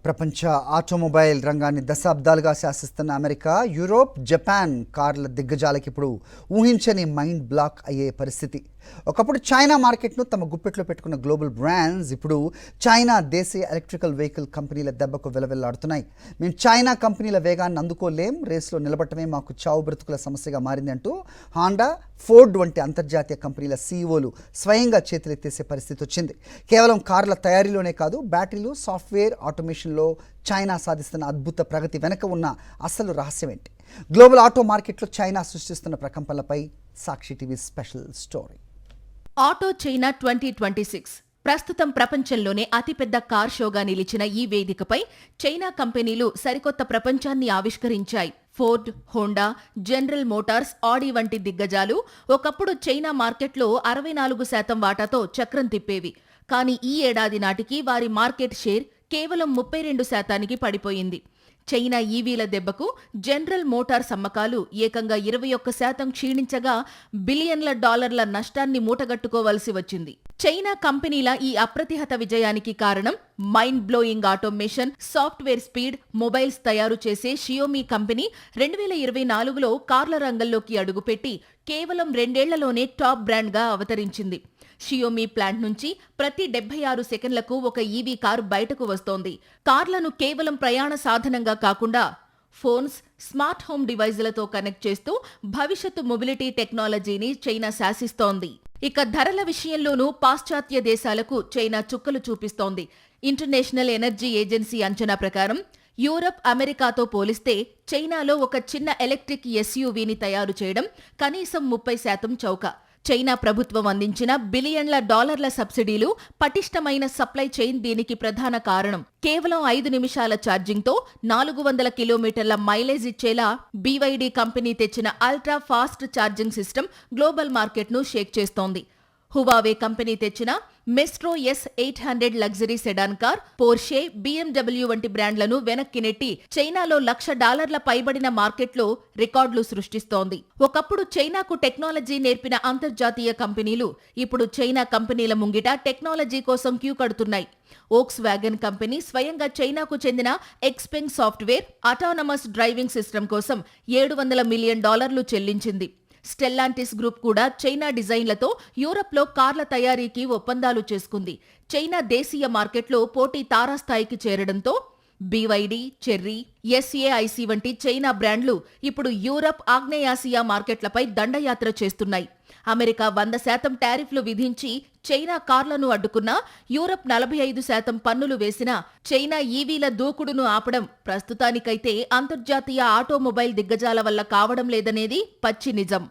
ప్రపంచ ఆటోమొబైల్ రంగాన్ని దశాబ్దాలుగా శాసిస్తున్న అమెరికా, యూరోప్, జపాన్ కార్ల దిగ్గజాలకు ఇప్పుడు ఊహించని మైండ్ బ్లాక్ అయ్యే పరిస్థితి. ఒకప్పుడు చైనా మార్కెట్ను తమ గుప్పెట్లో పెట్టుకున్న గ్లోబల్ బ్రాండ్స్ ఇప్పుడు చైనా దేశీయ ఎలక్ట్రికల్ వెహికల్ కంపెనీల దెబ్బకు విలవిల్లాడుతున్నాయి. మేము చైనా కంపెనీల వేగాన్ని అందుకోలేం, రేసులో నిలబడటమే మాకు చావు బ్రతుకుల సమస్యగా మారింది అంటూ హాండా, ఫోర్డ్ వంటి అంతర్జాతీయ కంపెనీల సీఈఓలు స్వయంగా చేతులెత్తేసే పరిస్థితి వచ్చింది. కేవలం కార్ల తయారీలోనే కాదు, బ్యాటరీలు, సాఫ్ట్వేర్, ఆటోమేషన్లో చైనా సాధిస్తున్న అద్భుత ప్రగతి వెనుక ఉన్న అసలు రహస్యం ఏంటి? గ్లోబల్ ఆటో మార్కెట్లో చైనా సృష్టిస్తున్న ప్రకంపనలపై Sakshi TV special story. Auto China 2026 ప్రస్తుతం ప్రపంచంలోనే అతిపెద్ద కార్ షోగా నిలిచిన ఈ వేదికపై చైనా కంపెనీలు సరికొత్త ప్రపంచాన్ని ఆవిష్కరించాయి. ఫోర్డ్, హోండా, జనరల్ మోటార్స్, ఆడి వంటి దిగ్గజాలు ఒకప్పుడు చైనా మార్కెట్లో 64% వాటాతో చక్రం తిప్పేవి. కానీ ఈ ఏడాది నాటికి వారి మార్కెట్ షేర్ కేవలం 32%కి పడిపోయింది. చైనా ఈవీల దెబ్బకు జనరల్ మోటార్స్ అమ్మకాలు ఏకంగా 21% క్షీణించగా బిలియన్ల డాలర్ల నష్టాన్ని మూటగట్టుకోవలసి వచ్చింది. చైనా కంపెనీల ఈ అప్రతిహత విజయానికి కారణం mind blowing automation, software speed. Mobiles తయారు చేసే షియోమీ కంపెనీ 2024లో కార్ల రంగంలోకి అడుగుపెట్టి కేవలం 2 ఏళ్లలోనే టాప్ బ్రాండ్గా అవతరించింది. షియోమీ ప్లాంట్ నుంచి ప్రతి 76 సెకండ్లకు ఒక ఈవీ కారు బయటకు వస్తోంది. కార్లను కేవలం ప్రయాణ సాధనంగా కాకుండా ఫోన్స్, స్మార్ట్ హోమ్ డివైజులతో కనెక్ట్ చేస్తూ భవిష్యత్తు మొబిలిటీ టెక్నాలజీని చైనా శాసిస్తోంది. ఇక ధరల విషయంలోనూ పాశ్చాత్య దేశాలకు చైనా చుక్కలు చూపిస్తోంది. ఇంటర్నేషనల్ ఎనర్జీ ఏజెన్సీ అంచనా ప్రకారం యూరప్, అమెరికాతో పోలిస్తే చైనాలో ఒక చిన్న ఎలక్ట్రిక్ ఎస్యూవీని తయారు చేయడం కనీసం 30% చౌక. చైనా ప్రభుత్వం అందించిన బిలియన్ల డాలర్ల సబ్సిడీలు, పటిష్టమైన సప్లై చైన్ దీనికి ప్రధాన కారణం. కేవలం 5 నిమిషాల ఛార్జింగ్తో 400 కిలోమీటర్ల మైలేజ్ ఇచ్చేలా బీవైడీ కంపెనీ తెచ్చిన ultra fast charging system global మార్కెట్ను షేక్ చేస్తోంది. హువావే కంపెనీ తెచ్చిన Maestro S800 luxury sedan car, Porsche, BMW వంటి బ్రాండ్లను వెనక్కి నెట్టి చైనాలో $1,00,000 పైబడిన మార్కెట్లో రికార్డులు సృష్టిస్తోంది. ఒకప్పుడు చైనాకు టెక్నాలజీ నేర్పిన అంతర్జాతీయ కంపెనీలు ఇప్పుడు చైనా కంపెనీల ముంగిట టెక్నాలజీ కోసం క్యూ కడుతున్నాయి. వోక్స్ వ్యాగన్ కంపెనీ స్వయంగా చైనాకు చెందిన ఎక్స్పెంగ్ సాఫ్ట్వేర్, అటానమస్ డ్రైవింగ్ సిస్టమ్ కోసం $700 మిలియన్ చెల్లించింది. స్టెల్లాంటిస్ గ్రూప్ కూడా చైనా డిజైన్లతో యూరప్లో కార్ల తయారీకి ఒప్పందాలు చేసుకుంది. చైనా దేశీయ మార్కెట్లో పోటీ తారాస్థాయికి చేరడంతో బీవైడీ, చెర్రీ, SAIC వంటి చైనా బ్రాండ్లు ఇప్పుడు యూరప్, ఆగ్నేయాసియా మార్కెట్లపై దండయాత్ర చేస్తున్నాయి. అమెరికా 100% టారిఫ్లు విధించి చైనా కార్లను అడ్డుకున్నా, యూరప్ 45% పన్నులు వేసినా చైనా ఈవీల దూకుడును ఆపడం ప్రస్తుతానికైతే అంతర్జాతీయ ఆటోమొబైల్ దిగ్గజాల వల్ల కావడం లేదనేది పచ్చి నిజం.